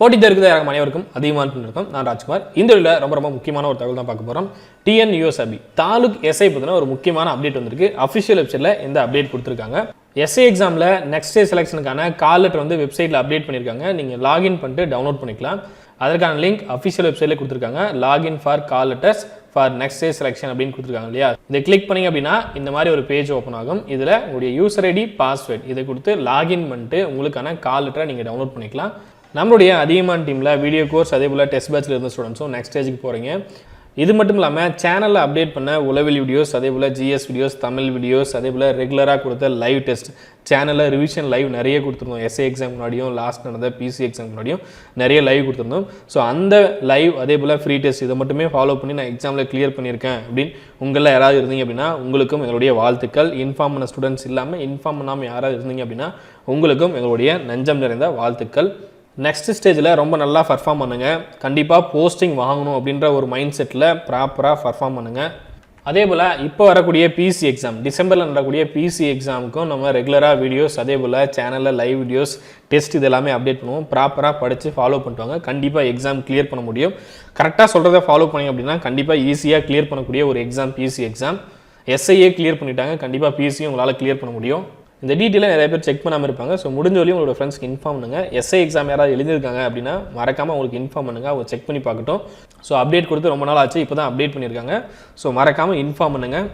போட்டி தேர்வுக்கு தயாராகும் அனைவருக்கும் அதிகமான இருக்கும். நான் ராஜ்குமார். இந்த வீடியோவில் ரொம்ப முக்கியமான ஒரு தகவல் தான் பார்க்க போகிறோம். TNUSRB TALUK SI பற்றின ஒரு முக்கியமான அப்டேட் வந்திருக்கு. அஃபிஷியல் வெப்சைட்டில் இந்த அப்டேட் கொடுத்துருக்காங்க. SI எக்ஸாமில் நெக்ஸ்ட் டே செலெக்ஷனுக்கான கால் லெட்டர் வந்து வெப்சைட்டில் அப்டேட் பண்ணியிருக்காங்க. நீங்கள் லாகின் பண்ணிட்டு டவுன்லோட் பண்ணிக்கலாம். அதற்கான லிங்க் அஃபிஷியல் வெப்சைட்டில் கொடுத்துருக்காங்க. Login for call letters for next day selection அப்படின்னு கொடுத்துருக்காங்க இல்லையா. இதை கிளிக் பண்ணிங்க அப்படின்னா இந்த மாதிரி ஒரு பேஜ் ஓப்பன் ஆகும். இதில் உங்களுடைய யூசர் ஐடி பாஸ்வேர்ட் இதை கொடுத்து லாகின் பண்ணிட்டு உங்களுக்கான கால் லெட்டரை நீங்கள் டவுன்லோட் பண்ணிக்கலாம். நம்மளுடைய அதிகமான டீமில் வீடியோ கோர்ஸ் அதே போல் டெஸ்ட் பேட்சில் இருந்த ஸ்டூடெண்ட்ஸும் நெக்ஸ்ட் ஸ்டேஜுக்கு போகிறீங்க. இது மட்டும் இல்லாமல் சேனலில் அப்டேட் பண்ண உளவில் வீடியோஸ் அதே போல் ஜிஎஸ் வீடியோஸ் தமிழ் வீடியோஸ் அதே போல் ரெகுலராக கொடுத்த லைவ் டெஸ்ட் சேனலில் ரிவிஷன் லைவ் நிறைய கொடுத்துருந்தோம். எஸ்ஏ எக்ஸாம் முன்னாடியும் லாஸ்ட் நடந்த பிசி எக்ஸாம் முன்னாடியும் நிறைய லைவ் கொடுத்துருந்தோம். ஸோ அந்த லைவ் அதே போல் ஃப்ரீ டெஸ்ட் இதை மட்டுமே ஃபாலோ பண்ணி நான் எக்ஸாமில் கிளியர் பண்ணியிருக்கேன் அப்படின்னு உங்களில் யாராவது இருந்தீங்க அப்படின்னா உங்களுக்கும் எங்களுடைய வாழ்த்துக்கள். இன்ஃபார்ம் பண்ண ஸ்டூடெண்ட்ஸ் இல்லாமல் இன்ஃபார்ம் பண்ணாமல் யாராவது இருந்தீங்க அப்படின்னா உங்களுக்கும் எங்களுடைய நெஞ்சம் நிறைந்த வாழ்த்துக்கள். நெக்ஸ்ட் ஸ்டேஜில் ரொம்ப நல்லா பர்ஃபார்ம் பண்ணுங்கள். கண்டிப்பாக போஸ்டிங் வாங்கணும் அப்படின்ற ஒரு மைண்ட் செட்டில் ப்ராப்பராக பர்ஃபார்ம் பண்ணுங்கள். அதே போல் இப்போ வரக்கூடிய பிசி எக்ஸாம் டிசம்பரில் நடக்கக்கூடிய பிசி எக்ஸாமுக்கும் நம்ம ரெகுலராக வீடியோஸ் அதே போல் சேனலில் லைவ் வீடியோஸ் டெஸ்ட் இது எல்லாமே அப்டேட் பண்ணுவோம். ப்ராப்பராக படித்து ஃபாலோ பண்ணுவாங்க. கண்டிப்பாக எக்ஸாம் கிளியர் பண்ண முடியும். கரெக்டாக சொல்கிறத ஃபாலோ பண்ணிங்க அப்படின்னா கண்டிப்பாக ஈஸியாக கிளியர் பண்ணக்கூடிய ஒரு exam PC exam. SIA clear பண்ணிட்டாங்க. கண்டிப்பாக பிசியும் உங்களால் கிளியர் பண்ண முடியும். இந்த டீட்டெயிலாக நிறைய பேர் செக் பண்ணாமல் இருப்பாங்க. ஸோ முடிஞ்ச வரையும் உங்களோட ஃப்ரெண்ட்ஸ்க்கு இன்ஃபார்ம் பண்ணுங்கள். எஸ்ஐ எக்ஸாம் யாராவது எழுதியிருக்காங்க அப்படின்னா மறக்காமல் உங்களுக்கு இன்ஃபார்ம் பண்ணுங்கள். அவங்க செக் பண்ணி பார்க்கட்டும். ஸோ அப்டேட் கொடுத்து ரொம்ப நாள் ஆச்சு, இப்போ தான் அப்டேட் பண்ணியிருக்காங்க. ஸோ மறக்காமல் இன்ஃபார்ம் பண்ணுங்கள்.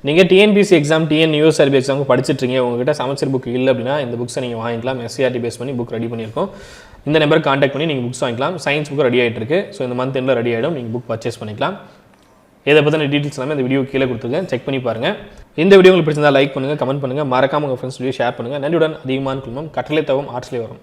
நீங்கள் டிஎன்பிஎஸ்சி எக்ஸாம் TNUSRB எக்ஸாமுக்கு படிச்சுட்ருங்க. உங்கள்கிட்ட சமச்சர் புக் இல்லை அப்படின்னா இந்த புக்ஸை நீங்கள் வாங்கிக்கலாம். SCERT பேஸ் பண்ணி புக் ரெடி பண்ணியிருக்கோம். இந்த நம்பருக்கு கான்டாக்ட் பண்ணி நீங்கள் புக்ஸ் வாங்கிக்கலாம். சயின்ஸ் புக் ரெடி ஆகிட்டு இருக்கு. ஸோ இந்த மந்த் எண்டில் ரெடி ஆகிடும். நீங்கள் புக் பர்ச்சேஸ் பண்ணிக்கலாம். இதை பற்றின டீட்டெயில்ஸ் எல்லாமே இந்த வீடியோ கீழே கொடுத்துருக்கேன். செக் பண்ணி பாருங்கள். இந்த வீடியோ உங்களுக்கு பிடிச்சிருந்தா லைக் பண்ணுங்கள், கமெண்ட் பண்ணுங்கள், மறக்காம உங்கள் ஃப்ரெண்ட்ஸ் வீடியோ ஷேர் பண்ணுங்கள். நன்றியுடன் அதிகமான குழுமம் கட்டளை தவம் ஆற்றலே வரும்.